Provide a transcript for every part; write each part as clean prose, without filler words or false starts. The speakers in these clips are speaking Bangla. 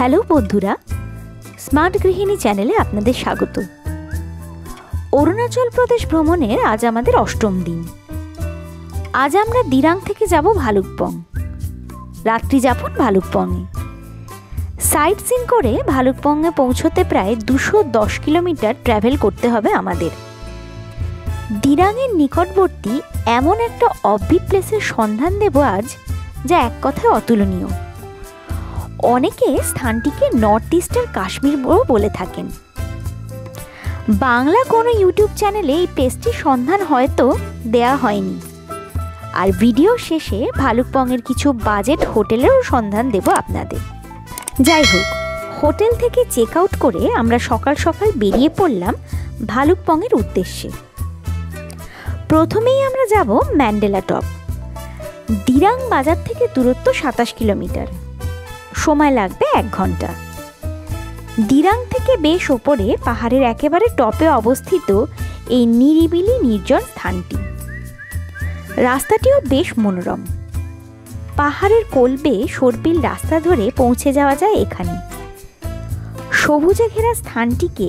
হ্যালো বন্ধুরা, স্মার্ট গৃহিণী চ্যানেলে আপনাদের স্বাগত। অরুণাচল প্রদেশ ভ্রমণের আজ আমাদের ৮ম দিন। আজ আমরা দিরাং থেকে যাব ভালুকপং। রাত্রি যাপন ভালুকপংয়ে। সাইট সিন করে ভালুকপংয়ে পৌঁছতে প্রায় ২১০ কিলোমিটার ট্র্যাভেল করতে হবে আমাদের। দিরাংয়ের নিকটবর্তী এমন একটা অফবিট প্লেসের সন্ধান দেব আজ, যা এক কথায় অতুলনীয়। অনেকে স্থানটিকে নর্থ ইস্টার কাশ্মীর বলে থাকেন। বাংলা কোনো ইউটিউব চ্যানেলে এই প্লেসটির সন্ধান হয়তো দেয়া হয়নি। আর ভিডিও শেষে ভালুকপংয়ের কিছু বাজেট হোটেলেরও সন্ধান দেব আপনাদের। যাই হোক, হোটেল থেকে চেক আউট করে আমরা সকাল সকাল বেরিয়ে পড়লাম ভালুকপংয়ের উদ্দেশ্যে। প্রথমেই আমরা যাব ম্যান্ডেলা টপ। দিরাং বাজার থেকে দূরত্ব ২৭ কিলোমিটার, সময় লাগবে ১ ঘন্টা। দিরাং থেকে বেশ ওপরে পাহাড়ের একেবারে টপে অবস্থিত এই নিরিবিলি নির্জন স্থানটি। রাস্তাটিও বেশ মনোরম। পাহাড়ের কোল বেয়ে সর্পিল রাস্তা ধরে পৌঁছে যাওয়া যায় এখানে। সবুজে ঘেরা স্থানটিকে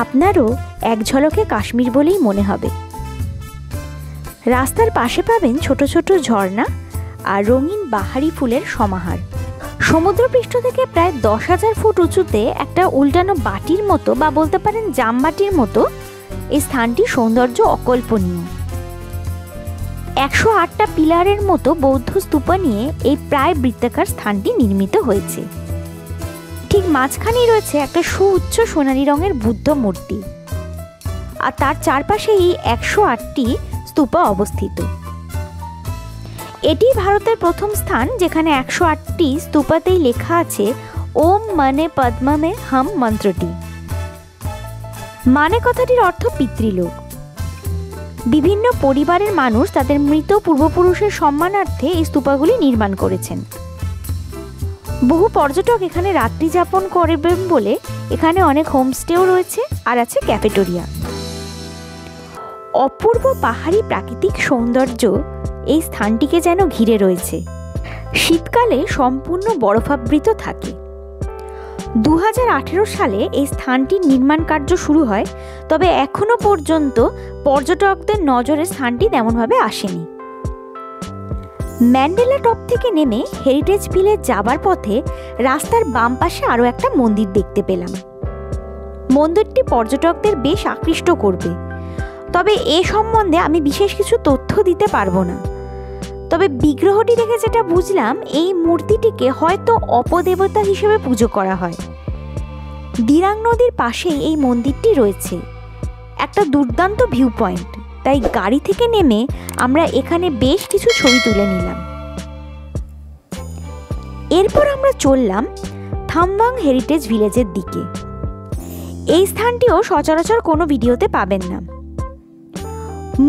আপনারও এক ঝলকে কাশ্মীর বলেই মনে হবে। রাস্তার পাশে পাবেন ছোট ছোট ঝর্ণা আর রঙিন বাহারি ফুলের সমাহার। সমুদ্রপৃষ্ঠ থেকে প্রায় ১০,০০০ ফুট উঁচুতে একটা উল্টানো বাটির মতো বা বলতে পারেন জামবাটির মতো এই স্থানটির সৌন্দর্য অকল্পনীয়। ১০৮টা পিলারের মতো বৌদ্ধ স্তূপা নিয়ে এই প্রায় বৃত্তাকার স্থানটি নির্মিত হয়েছে। ঠিক মাঝখানেই রয়েছে একটা সুউচ্চ সোনালী রঙের বুদ্ধ মূর্তি, আর তার চারপাশে এই ১০৮টি স্তূপা অবস্থিত। এটি ভারতের প্রথম স্থান যেখানে ১০৮টি স্তূপাতেই লেখা আছে ওম মানে পদ্মমে হাম মন্ত্রটি। মানে কথাটির অর্থ পিতৃলোক। বিভিন্ন পরিবারের মানুষ তাদের মৃত পূর্বপুরুষের সম্মানার্থে এই স্তূপাগুলি নির্মাণ করেছেন। বহু পর্যটক এখানে রাত্রি যাপন করবেন বলে এখানে অনেক হোমস্টেও রয়েছে, আর আছে ক্যাফেটেরিয়া। অপূর্ব পাহাড়ি প্রাকৃতিক সৌন্দর্য এই স্থানটিকে যেন ঘিরে রয়েছে। শীতকালে সম্পূর্ণ বরফাবৃত থাকে। ২০১৮ সালে এই স্থানটির নির্মাণ কার্য শুরু হয়, তবে এখনো পর্যন্ত পর্যটকদের নজরে স্থানটি তেমনভাবে আসেনি। ম্যান্ডেলা টপ থেকে নেমে হেরিটেজ ভিলেজ যাবার পথে রাস্তার বাম পাশে আরও একটা মন্দির দেখতে পেলাম। মন্দিরটি পর্যটকদের বেশ আকৃষ্ট করবে, তবে এ সম্বন্ধে আমি বিশেষ কিছু তথ্য দিতে পারবো না। তবে বিগ্রহটি দেখে যেটা বুঝলাম, এই মূর্তিটিকে হয়তো অপদেবতা হিসেবে পুজো করা হয়। দিরাং নদীর পাশেই এই মন্দিরটি রয়েছে। একটা দুর্দান্ত ভিউ পয়েন্ট, তাই গাড়ি থেকে নেমে আমরা এখানে বেশ কিছু ছবি তুলে নিলাম। এরপর আমরা চললাম থামবাং হেরিটেজ ভিলেজের দিকে। এই স্থানটিও সচরাচর কোনো ভিডিওতে পাবেন না।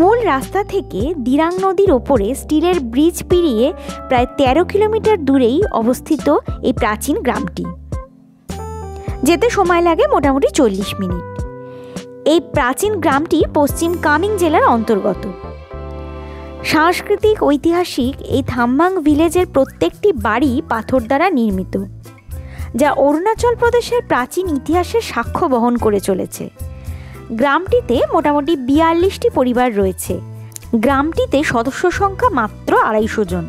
মূল রাস্তা থেকে দিরাং নদীর ওপরে স্টিলের ব্রিজ পেরিয়ে প্রায় ১৩ কিলোমিটার দূরেই অবস্থিত এই প্রাচীন গ্রামটি। যেতে সময় লাগে মোটামুটি ৪০ মিনিট। এই প্রাচীন গ্রামটি পশ্চিম কামিং জেলার অন্তর্গত। সাংস্কৃতিক ঐতিহাসিক এই থামবাং ভিলেজের প্রত্যেকটি বাড়ি পাথর দ্বারা নির্মিত, যা অরুণাচল প্রদেশের প্রাচীন ইতিহাসের সাক্ষ্য বহন করে চলেছে। গ্রামটিতে মোটামুটি ৪২টি পরিবার রয়েছে। গ্রামটিতে সদস্য সংখ্যা মাত্র ২৫০ জন।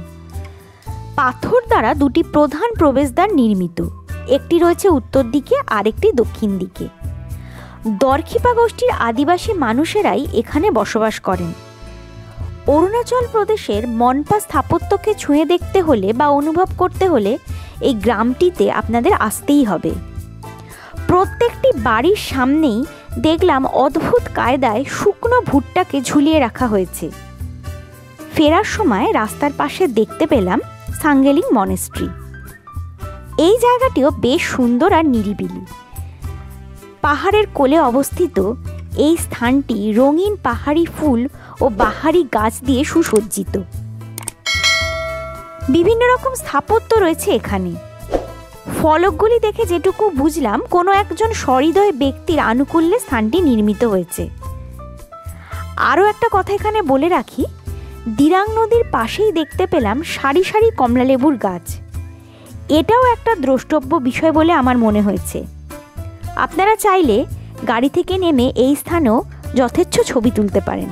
পাথর দ্বারা দুটি প্রধান প্রবেশদ্বার নির্মিত, একটি রয়েছে উত্তর দিকে আর একটি দক্ষিণ দিকে। দরখিপা গোষ্ঠীর আদিবাসী মানুষেরাই এখানে বসবাস করেন। অরুণাচল প্রদেশের মনপা স্থাপত্যকে ছুঁয়ে দেখতে হলে বা অনুভব করতে হলে এই গ্রামটিতে আপনাদের আসতেই হবে। প্রত্যেকটি বাড়ির সামনেই দেখলাম অদ্ভুত কায়দায় শুকনো ভুট্টাকে ঝুলিয়ে রাখা হয়েছে। ফেরার সময় রাস্তার পাশে দেখতে পেলাম সাঙ্গেলিং মনেস্ট্রি। এই জায়গাটিও বেশ সুন্দর আর নিরিবিলি। পাহাড়ের কোলে অবস্থিত এই স্থানটি রঙিন পাহাড়ি ফুল ও বাহারি গাছ দিয়ে সুসজ্জিত। বিভিন্ন রকম স্থাপত্য রয়েছে এখানে। ফলকগুলি দেখে যেটুকু বুঝলাম, কোনো একজন সহৃদয় ব্যক্তির আনুকূল্যে স্থানটি নির্মিত হয়েছে। আরও একটা কথা এখানে বলে রাখি, দিরাং নদীর পাশেই দেখতে পেলাম সারি সারি কমলালেবুর গাছ। এটাও একটা দ্রষ্টব্য বিষয় বলে আমার মনে হয়েছে। আপনারা চাইলে গাড়ি থেকে নেমে এই স্থানেও যথেচ্ছ ছবি তুলতে পারেন।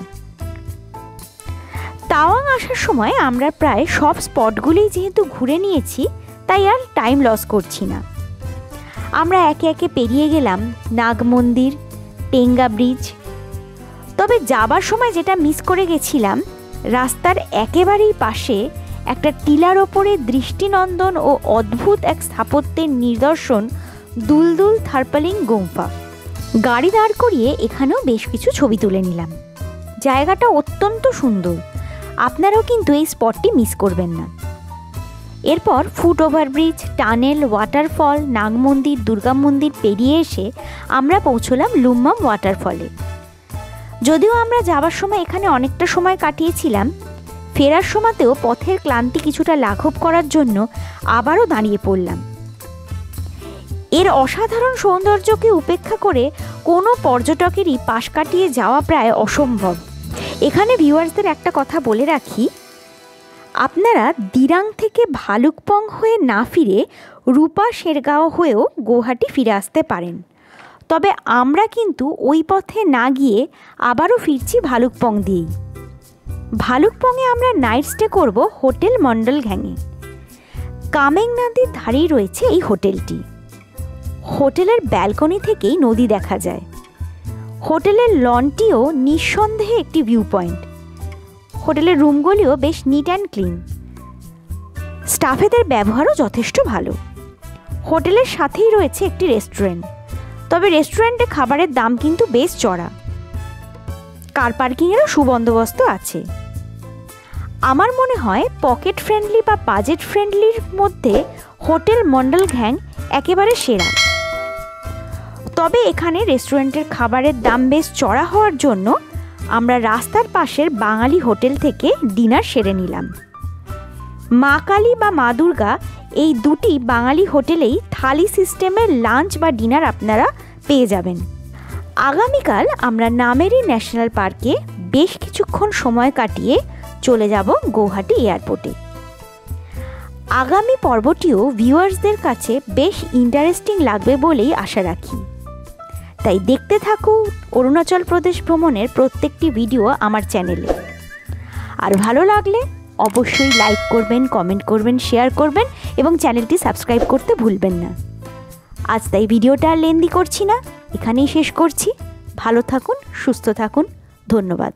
তাওয়াং আসার সময় আমরা প্রায় সব স্পটগুলোই যেহেতু ঘুরে নিয়েছি, তাই আর টাইম লস করছি না। আমরা একে একে পেরিয়ে গেলাম নাগ মন্দির, টেঙ্গা ব্রিজ। তবে যাবার সময় যেটা মিস করে গেছিলাম, রাস্তার একেবারেই পাশে একটা টিলার ওপরে দৃষ্টিনন্দন ও অদ্ভুত এক স্থাপত্যের নিদর্শন দুলদুল থারপালিং গুম্ফা। গাড়ি দাঁড় করিয়ে এখানেও বেশ কিছু ছবি তুলে নিলাম। জায়গাটা অত্যন্ত সুন্দর, আপনারাও কিন্তু এই স্পটটি মিস করবেন না। এরপর ফুট ওভারব্রিজ, টানেল, ওয়াটারফল, নাগ মন্দির, দুর্গা মন্দির পেরিয়ে এসে আমরা পৌঁছলাম লুম্মাম ওয়াটারফলে। যদিও আমরা যাবার সময় এখানে অনেকটা সময় কাটিয়েছিলাম, ফেরার সময়তেও পথের ক্লান্তি কিছুটা লাঘব করার জন্য আবারও দাঁড়িয়ে পড়লাম। এর অসাধারণ সৌন্দর্যকে উপেক্ষা করে কোনো পর্যটকেরই পাশ কাটিয়ে যাওয়া প্রায় অসম্ভব। এখানে ভিউয়ার্সদের একটা কথা বলে রাখি, আপনারা দিরাং থেকে ভালুকপং হয়ে না ফিরে রূপা শেরগাঁও হয়েও গৌহাটি ফিরে আসতে পারেন। তবে আমরা কিন্তু ওই পথে না গিয়ে আবারও ফিরছি ভালুকপং দিয়েই। ভালুকপংয়ে আমরা নাইট স্টে করব হোটেল মন্ডলঘ্যাংয়ে। কামেং নদীর ধারেই রয়েছে এই হোটেলটি। হোটেলের ব্যালকনি থেকেই নদী দেখা যায়। হোটেলের লনটিও নিঃসন্দেহে একটি ভিউ পয়েন্ট। হোটেলের রুমগুলিও বেশ নিট অ্যান্ড ক্লিন। স্টাফেদের ব্যবহারও যথেষ্ট ভালো। হোটেলের সাথেই রয়েছে একটি রেস্টুরেন্ট, তবে রেস্টুরেন্টে খাবারের দাম কিন্তু বেশ চড়া। কার পার্কিংয়েরও সুবন্দোবস্ত আছে। আমার মনে হয় পকেট ফ্রেন্ডলি বা বাজেট ফ্রেন্ডলির মধ্যে হোটেল মন্ডলঘ্যাং একেবারে সেরা। তবে এখানে রেস্টুরেন্টের খাবারের দাম বেশ চড়া হওয়ার জন্য আমরা রাস্তার পাশের বাঙালি হোটেল থেকে ডিনার সেরে নিলাম। মা কালী বা মা দুর্গা এই দুটি বাঙালি হোটেলেই থালি সিস্টেমের লাঞ্চ বা ডিনার আপনারা পেয়ে যাবেন। আগামীকাল আমরা নামেরি ন্যাশনাল পার্কে বেশ কিছুক্ষণ সময় কাটিয়ে চলে যাব গৌহাটি এয়ারপোর্টে। আগামী পর্বটিও ভিউয়ার্সদের কাছে বেশ ইন্টারেস্টিং লাগবে বলেই আশা রাখি। তাই দেখতে থাকুন অরুণাচল প্রদেশ ভ্রমণের প্রত্যেকটি ভিডিও আমার চ্যানেলে। আর ভালো লাগলে অবশ্যই লাইক করবেন, কমেন্ট করবেন, শেয়ার করবেন এবং চ্যানেলটি সাবস্ক্রাইব করতে ভুলবেন না। আজ তাই ভিডিওটা আর লেন্দি করছি না, এখানেই শেষ করছি। ভালো থাকুন, সুস্থ থাকুন, ধন্যবাদ।